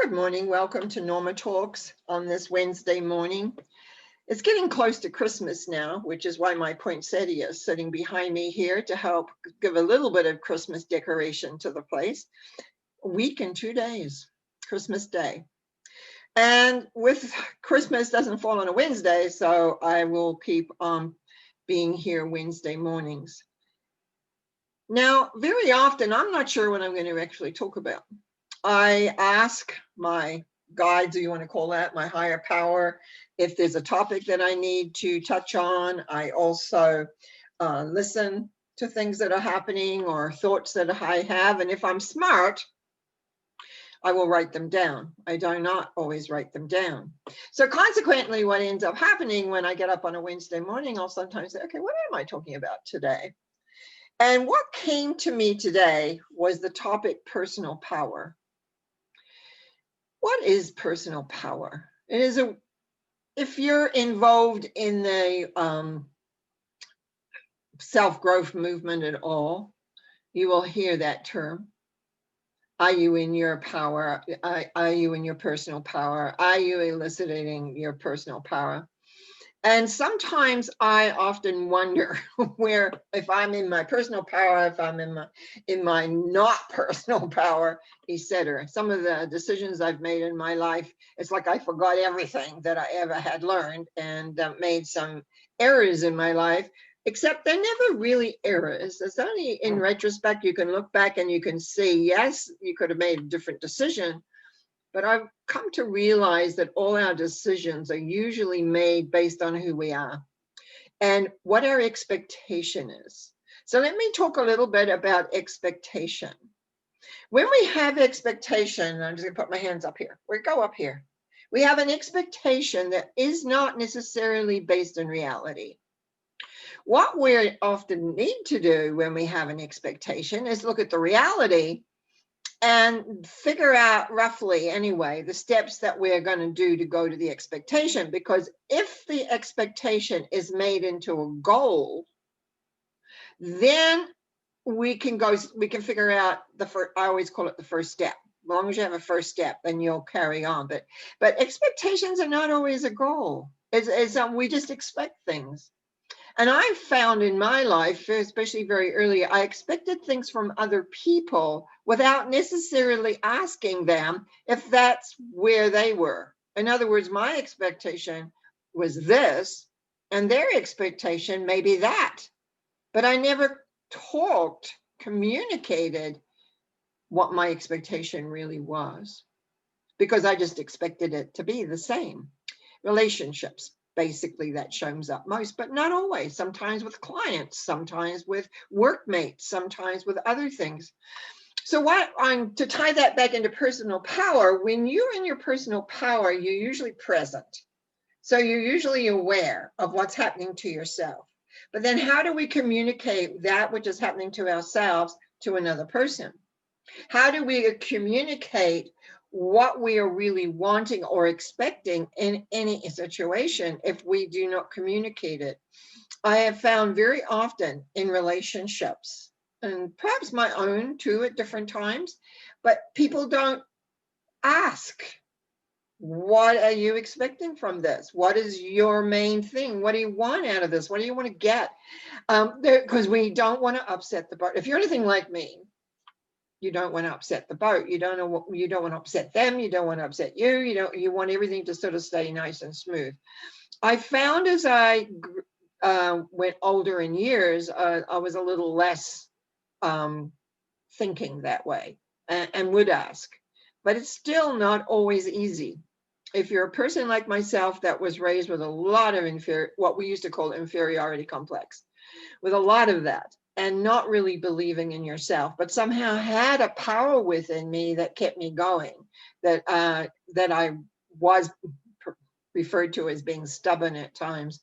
Good morning. Welcome to Norma Talks on this Wednesday morning. It's getting close to Christmas now, which is why my poinsettia is sitting behind me here to help give a little bit of Christmas decoration to the place. A week and 2 days, Christmas Day. And with Christmas doesn't fall on a Wednesday, so I will keep on being here Wednesday mornings. Now, very often, I'm not sure what I'm going to actually talk about. I ask my guides, or you want to call that, my higher power, if there's a topic that I need to touch on. I also listen to things that are happening or thoughts that I have. And if I'm smart, I will write them down. I do not always write them down. So consequently, what ends up happening when I get up on a Wednesday morning, I'll sometimes say, okay, what am I talking about today? And what came to me today was the topic personal power. What is personal power? It is if you're involved in the self-growth movement at all, you will hear that term. Are you in your power? Are you in your personal power? Are you eliciting your personal power? And sometimes I often wonder where, if I'm in my personal power, if I'm in my not personal power, etc. Some of the decisions I've made in my life, it's like I forgot everything that I ever had learned and made some errors in my life, except they're never really errors. It's only in retrospect you can look back and you can see, yes, you could have made a different decision. But I've come to realize that all our decisions are usually made based on who we are and what our expectation is. So let me talk a little bit about expectation. When we have expectation, I'm just going to put my hands up here. We go up here. We have an expectation that is not necessarily based in reality. What we often need to do when we have an expectation is look at the reality and figure out roughly anyway the steps that we're going to do to go to the expectation. Because if the expectation is made into a goal, then we can figure out the first, I always call it the first step. As long as you have a first step, then you'll carry on. But expectations are not always a goal. We just expect things. And I found in my life, especially very early, I expected things from other people without necessarily asking them if that's where they were. In other words, my expectation was this, and their expectation may be that. But I never communicated what my expectation really was, because I just expected it to be the same. Relationships. Basically, that shows up most, but not always. Sometimes with clients, sometimes with workmates, sometimes with other things. So to tie that back into personal power, when you're in your personal power, you're usually present. So you're usually aware of what's happening to yourself. But then how do we communicate that which is happening to ourselves to another person? How do we communicate what we are really wanting or expecting in any situation if we do not communicate it? I have found very often in relationships, and perhaps my own too at different times, but people don't ask, what are you expecting from this? What is your main thing? What do you want out of this? What do you want to get? Because we don't want to upset the boat. If you're anything like me, you don't want to upset the boat. You don't want to upset them. You don't want to upset you. You want everything to sort of stay nice and smooth. I found as I went older in years, I was a little less thinking that way and would ask, but it's still not always easy. If you're a person like myself that was raised with a lot of what we used to call inferiority complex, with a lot of that, and not really believing in yourself, but somehow had a power within me that kept me going, that I was referred to as being stubborn at times.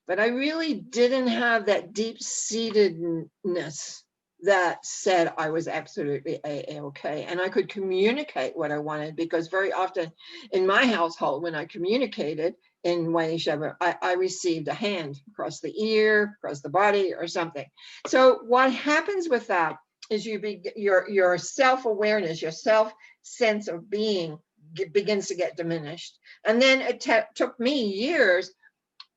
But I really didn't have that deep-seatedness that said I was absolutely okay. And I could communicate what I wanted, because very often in my household, when I communicated in way, I received a hand across the ear, across the body, or something. So what happens with that is your self-awareness, your self-sense of being begins to get diminished. And then it took me years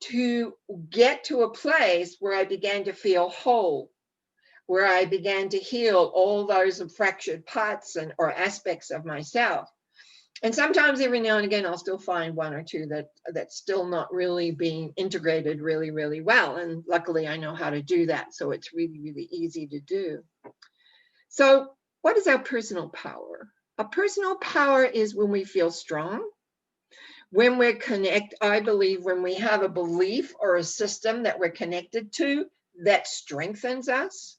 to get to a place where I began to feel whole, where I began to heal all those fractured parts or aspects of myself. And sometimes every now and again, I'll still find one or two that's still not really being integrated really, really well. And luckily I know how to do that. So it's really, really easy to do. So what is our personal power? A personal power is when we feel strong, when we're connected. I believe when we have a belief or a system that we're connected to that strengthens us,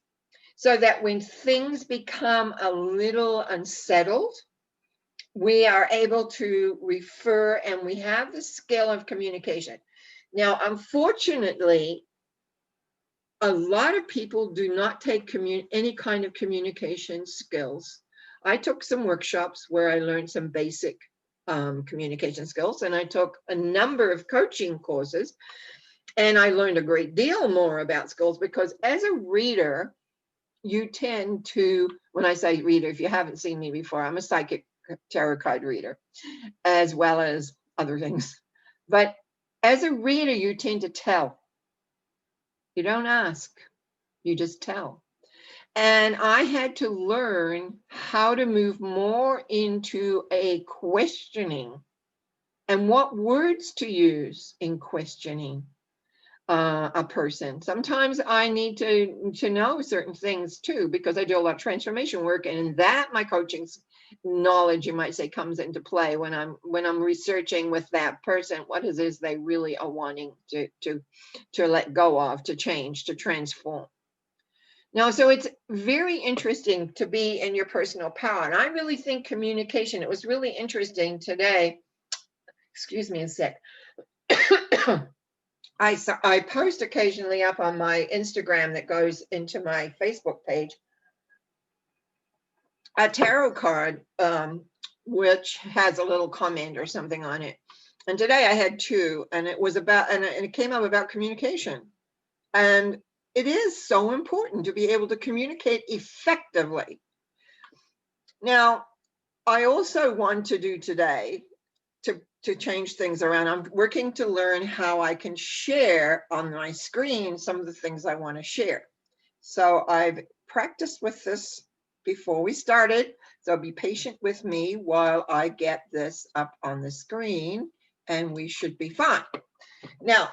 so that when things become a little unsettled, we are able to refer and we have the skill of communication. Now, unfortunately, a lot of people do not take any kind of communication skills. I took some workshops where I learned some basic communication skills, and I took a number of coaching courses, and I learned a great deal more about skills, because as a reader, you tend to, when I say reader, if you haven't seen me before, I'm a psychic tarot card reader, as well as other things. But as a reader, you tend to tell. You don't ask, you just tell. And I had to learn how to move more into a questioning and what words to use in questioning a person. Sometimes I need to know certain things too, because I do a lot of transformation work, and in that my coaching knowledge, you might say, comes into play when I'm researching with that person what it is they really are wanting to let go of, to change, to transform. Now, so it's very interesting to be in your personal power. And I really think communication, it was really interesting today. Excuse me a sec. I post occasionally up on my Instagram that goes into my Facebook page a tarot card, which has a little comment or something on it. And today I had two, and it was about, and it came up about communication. And it is so important to be able to communicate effectively. Now, I also want to do today to change things around. I'm working to learn how I can share on my screen some of the things I want to share. So I've practiced with this before we started. So be patient with me while I get this up on the screen, and we should be fine. Now,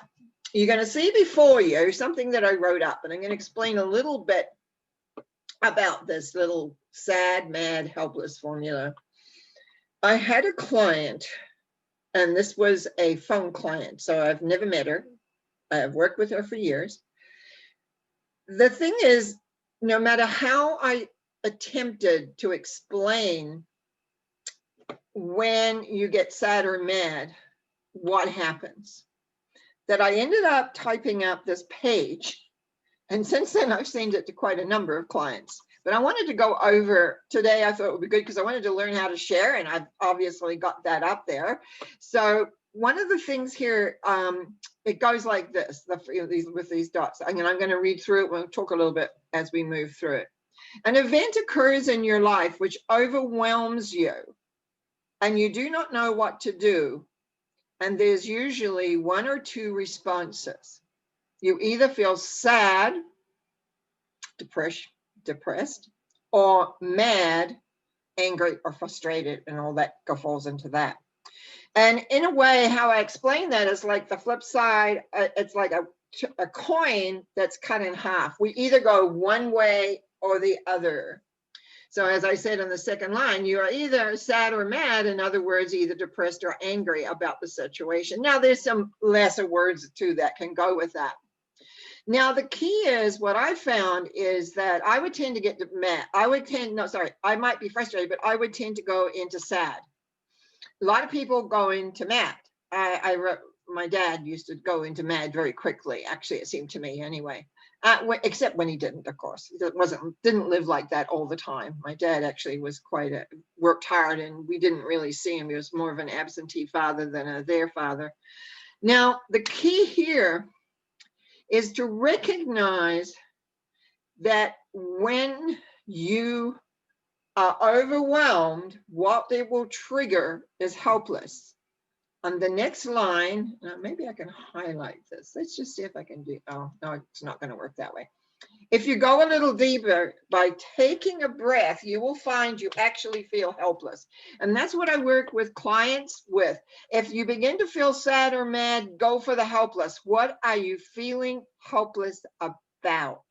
you're going to see before you something that I wrote up, and I'm going to explain a little bit about this little sad, mad, helpless formula. I had a client, and this was a phone client, so I've never met her. I've worked with her for years. The thing is, no matter how I attempted to explain when you get sad or mad, what happens, that I ended up typing up this page. And since then, I've sent it to quite a number of clients. But I wanted to go over today. I thought it would be good because I wanted to learn how to share, and I've obviously got that up there. So one of the things here, it goes like this, with these dots. I'm going to read through it. We'll talk a little bit as we move through it. An event occurs in your life which overwhelms you, and you do not know what to do. And there's usually one or two responses. You either feel sad, depressed, or mad, angry, or frustrated, and all that falls into that. And in a way, how I explain that is like the flip side. It's like a coin that's cut in half. We either go one way or the other. So as I said in the second line, you are either sad or mad. In other words, either depressed or angry about the situation. Now, there's some lesser words too that can go with that. Now, the key is, what I found is that I would tend to get mad. I might be frustrated, but I would tend to go into sad. A lot of people go into mad. My dad used to go into mad very quickly. Actually, it seemed to me anyway. Except when he didn't, of course. He didn't live like that all the time. My dad actually was worked hard, and we didn't really see him. He was more of an absentee father than a there father. Now, the key here is to recognize that when you are overwhelmed, what they will trigger is helpless. On the next line, maybe I can highlight this. Let's just see if I can do, oh, no, it's not going to work that way. If you go a little deeper, by taking a breath, you will find you actually feel helpless. And that's what I work with clients with. If you begin to feel sad or mad, go for the helpless. What are you feeling helpless about?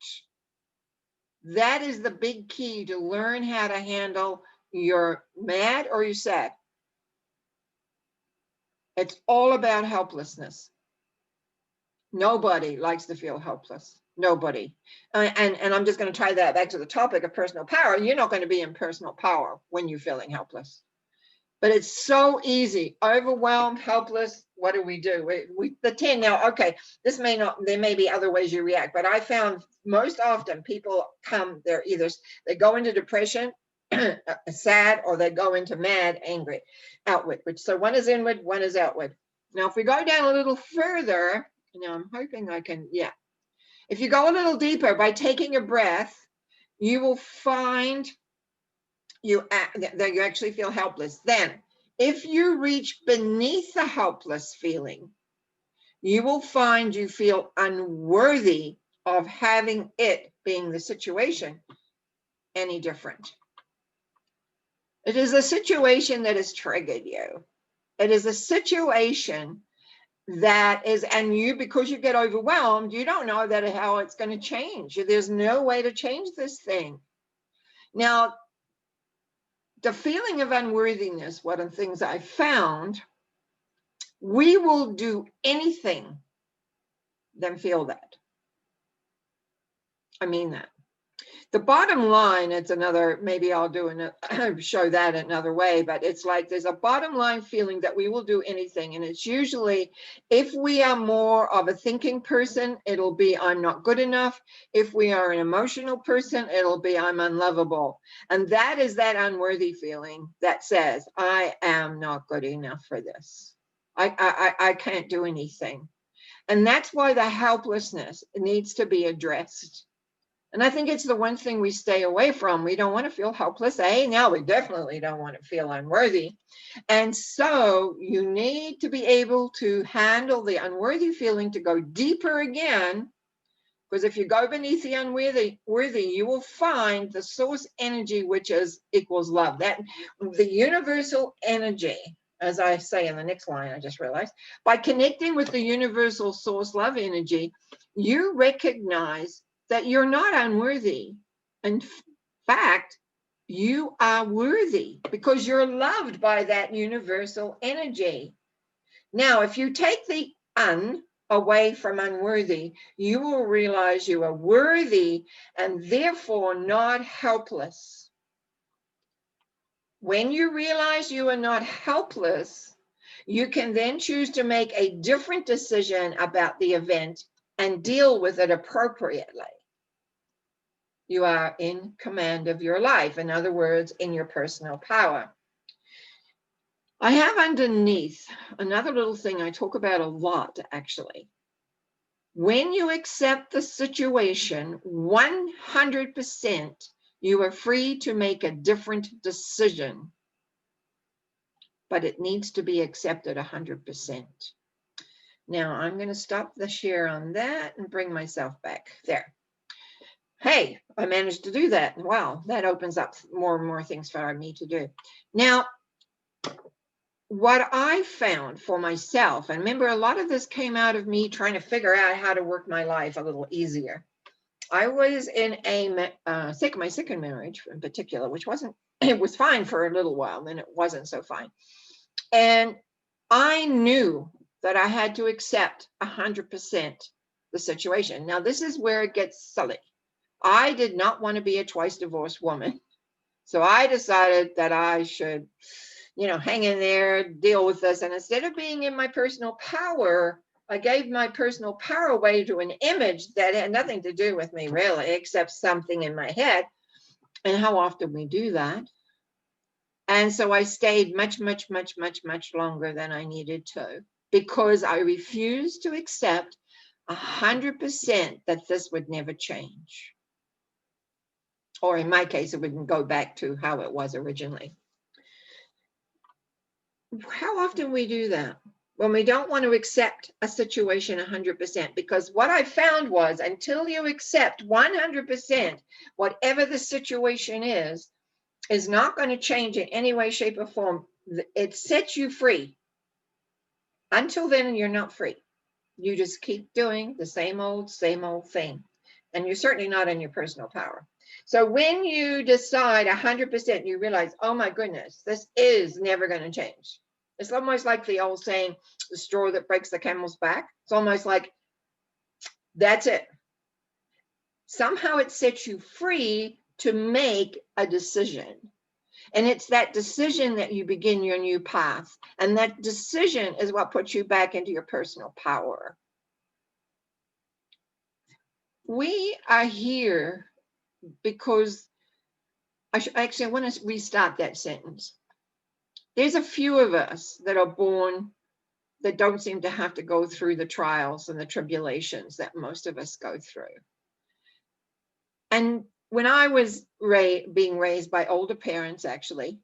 That is the big key to learn how to handle your mad or you're sad. It's all about helplessness. Nobody likes to feel helpless. Nobody. And I'm just going to tie that back to the topic of personal power. You're not going to be in personal power when you're feeling helpless. But it's so easy. Overwhelmed, helpless. What do? The 10 now, okay, there may be other ways you react, but I found most often people they go into depression, sad, or they go into mad, angry, outward. So one is inward, one is outward. Now, if we go down a little further, now I'm hoping I can, yeah. If you go a little deeper by taking a breath, you will find that you actually feel helpless. Then, if you reach beneath the helpless feeling, you will find you feel unworthy of having it, being the situation, any different. It is a situation that has triggered you. It is a situation that is, and you, because you get overwhelmed, you don't know how it's going to change. There's no way to change this thing. Now, the feeling of unworthiness, one of the things I found, we will do anything than feel that. I mean that. The bottom line, it's another, maybe I'll show that another way, but it's like there's a bottom line feeling that we will do anything. And it's usually, if we are more of a thinking person, it'll be I'm not good enough. If we are an emotional person, it'll be I'm unlovable. And that is that unworthy feeling that says, I am not good enough for this. I can't do anything. And that's why the helplessness needs to be addressed. And I think it's the one thing we stay away from. We don't want to feel helpless. Now we definitely don't want to feel unworthy. And so you need to be able to handle the unworthy feeling, to go deeper again. Because if you go beneath the unworthy, you will find the source energy, which equals love. That the universal energy, as I say in the next line, I just realized, by connecting with the universal source love energy, you recognize that you're not unworthy. In fact, you are worthy because you're loved by that universal energy. Now, if you take the away from unworthy, you will realize you are worthy and therefore not helpless. When you realize you are not helpless, you can then choose to make a different decision about the event and deal with it appropriately. You are in command of your life. In other words, in your personal power. I have underneath another little thing I talk about a lot, actually. When you accept the situation 100%, you are free to make a different decision. But it needs to be accepted 100%. Now, I'm going to stop the share on that and bring myself back there. Hey, I managed to do that. Wow, that opens up more and more things for me to do. Now, what I found for myself, and remember, a lot of this came out of me trying to figure out how to work my life a little easier. I was in my second marriage in particular, which it was fine for a little while, then it wasn't so fine. And I knew that I had to accept 100% the situation. Now, this is where it gets silly. I did not want to be a twice divorced woman. So I decided that I should, hang in there, deal with this. And instead of being in my personal power, I gave my personal power away to an image that had nothing to do with me, really, except something in my head. And how often we do that. And so I stayed much, much, much, much, much longer than I needed to, because I refused to accept 100% that this would never change. or in my case, it wouldn't go back to how it was originally. How often we do that? When we don't want to accept a situation 100%, because what I found was until you accept 100% whatever the situation is not going to change in any way, shape, or form. It sets you free. Until then, you're not free. You just keep doing the same old thing. And you're certainly not in your personal power. So when you decide 100%, you realize, oh my goodness, this is never going to change. It's almost like the old saying, the straw that breaks the camel's back. It's almost like, that's it. Somehow it sets you free to make a decision. And it's that decision that you begin your new path. And that decision is what puts you back into your personal power. We are here because, I want to restart that sentence. There's a few of us that are born that don't seem to have to go through the trials and the tribulations that most of us go through. And when I was being raised by older parents, actually,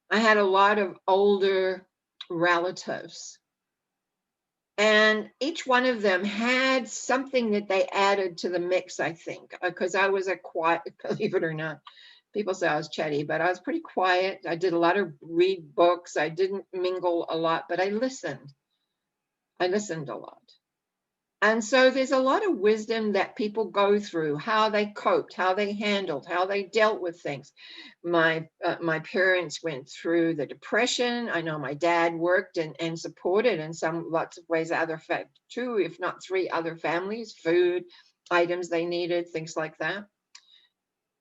I had a lot of older relatives. And each one of them had something that they added to the mix, I think, because I was a quiet, believe it or not, people say I was chatty, but I was pretty quiet. I did a lot of read books. I didn't mingle a lot, but I listened. I listened a lot. And so there's a lot of wisdom that people go through, how they coped, how they handled, how they dealt with things. My parents went through the Depression. I know my dad worked and supported in lots of ways, two, if not three other families, food, items they needed, things like that.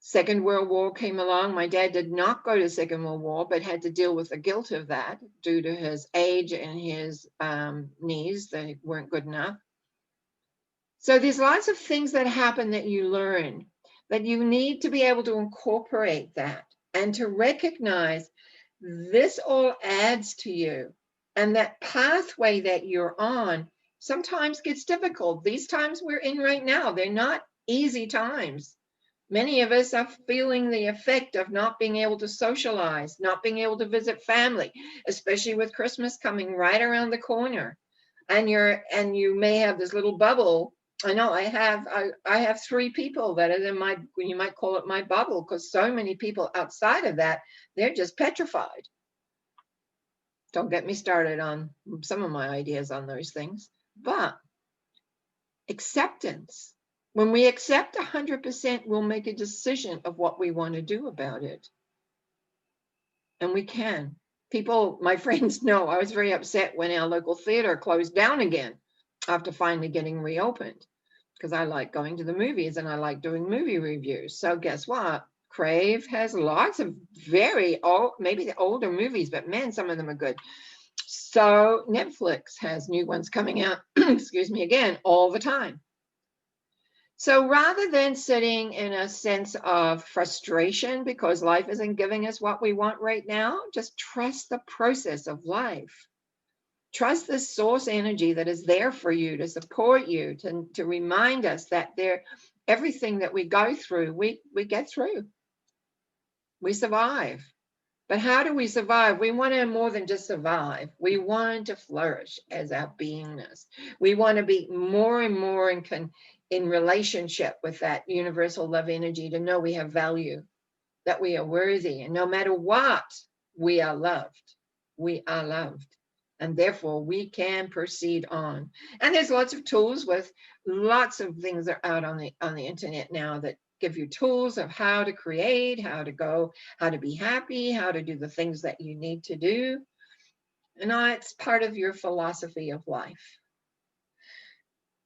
Second World War came along. My dad did not go to Second World War, but had to deal with the guilt of that due to his age and his knees. They weren't good enough. So there's lots of things that happen that you learn, that you need to be able to incorporate that and to recognize this all adds to you. And that pathway that you're on sometimes gets difficult. These times we're in right now, they're not easy times. Many of us are feeling the effect of not being able to socialize, not being able to visit family, especially with Christmas coming right around the corner. And you may have this little bubble. I know I have three people that are in you might call it my bubble, because so many people outside of that, they're just petrified. Don't get me started on some of my ideas on those things. But acceptance. When we accept 100%, we'll make a decision of what we want to do about it. And we can. People, my friends know I was very upset when our local theater closed down again after finally getting reopened, because I like going to the movies and I like doing movie reviews. So guess what? Crave has lots of very old, maybe the older movies, but man, some of them are good. So Netflix has new ones coming out, excuse me, again, all the time. So rather than sitting in a sense of frustration because life isn't giving us what we want right now, just trust the process of life. Trust the source energy that is there for you to support you, to remind us that everything that we go through, we get through. We survive. But how do we survive? We want to more than just survive. We want to flourish as our beingness. We want to be more and more in relationship with that universal love energy, to know we have value, that we are worthy, and no matter what, we are loved. We are loved. And therefore we can proceed on. And there's lots of tools, with lots of things that are out on the internet now that give you tools of how to create, how to be happy, how to do the things that you need to do. And it's part of your philosophy of life.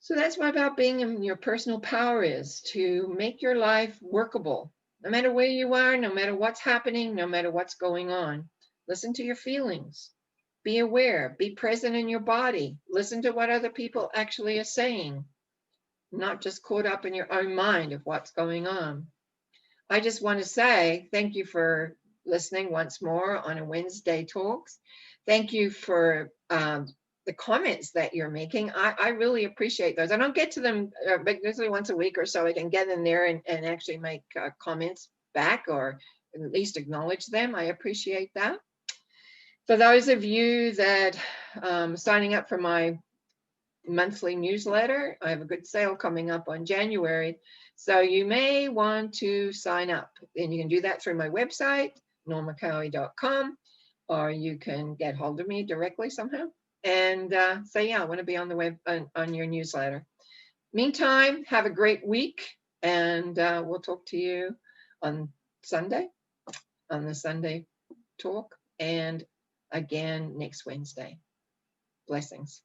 So that's what about being in your personal power is, to make your life workable, no matter where you are, no matter what's happening, no matter what's going on. Listen to your feelings. Be aware, be present in your body. Listen to what other people actually are saying, not just caught up in your own mind of what's going on. I just want to say thank you for listening once more on a Wednesday Talks. Thank you for the comments that you're making. I really appreciate those. I don't get to them, but usually once a week or so I can get in there and actually make comments. back or at least acknowledge them. I appreciate that. For those of you that signing up for my monthly newsletter, I have a good sale coming up on January. So you may want to sign up, and you can do that through my website, normacowie.com, or you can get hold of me directly somehow and say, yeah, I want to be on the web on your newsletter. Meantime, have a great week, and we'll talk to you on Sunday, on the Sunday talk, and again next Wednesday. Blessings.